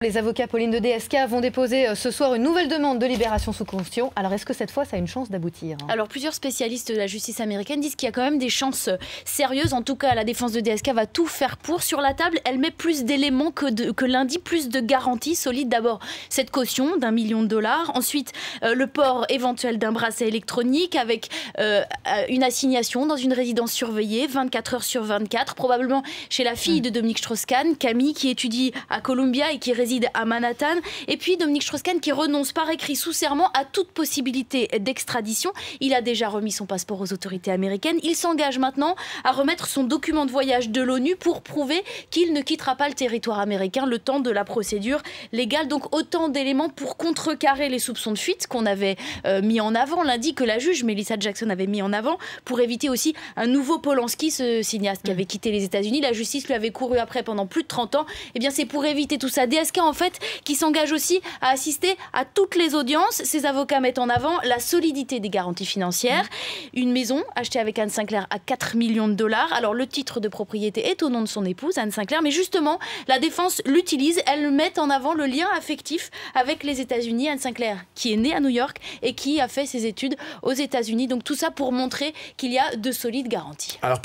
Les avocats Pauline de DSK vont déposer ce soir une nouvelle demande de libération sous caution. Alors est-ce que cette fois ça a une chance d'aboutir? Alors plusieurs spécialistes de la justice américaine disent qu'il y a quand même des chances sérieuses. En tout cas, la défense de DSK va tout faire pour. Sur la table, elle met plus d'éléments que lundi, plus de garanties solides. D'abord, cette caution d'1 million de dollars. Ensuite, le port éventuel d'un bracelet électronique avec une assignation dans une résidence surveillée, 24 heures sur 24, probablement chez la fille de Dominique Strauss-Kahn, Camille, qui étudie à Columbia et qui réside à Manhattan. Et puis Dominique Strauss-Kahn qui renonce par écrit sous serment à toute possibilité d'extradition. Il a déjà remis son passeport aux autorités américaines. Il s'engage maintenant à remettre son document de voyage de l'ONU pour prouver qu'il ne quittera pas le territoire américain le temps de la procédure légale. Donc autant d'éléments pour contrecarrer les soupçons de fuite qu'on avait mis en avant lundi, que la juge Melissa Jackson avait mis en avant, pour éviter aussi un nouveau Polanski, ce cinéaste qui avait quitté les États-Unis. La justice lui avait couru après pendant plus de 30 ans. Eh bien c'est pour éviter tout ça. DSK en fait qui s'engage aussi à assister à toutes les audiences. Ses avocats mettent en avant la solidité des garanties financières. Une maison achetée avec Anne Sinclair à 4 millions de dollars. Alors le titre de propriété est au nom de son épouse Anne Sinclair, mais justement la défense l'utilise. Elle met en avant le lien affectif avec les États-Unis. Anne Sinclair qui est née à New York et qui a fait ses études aux États-Unis. Donc tout ça pour montrer qu'il y a de solides garanties. Alors,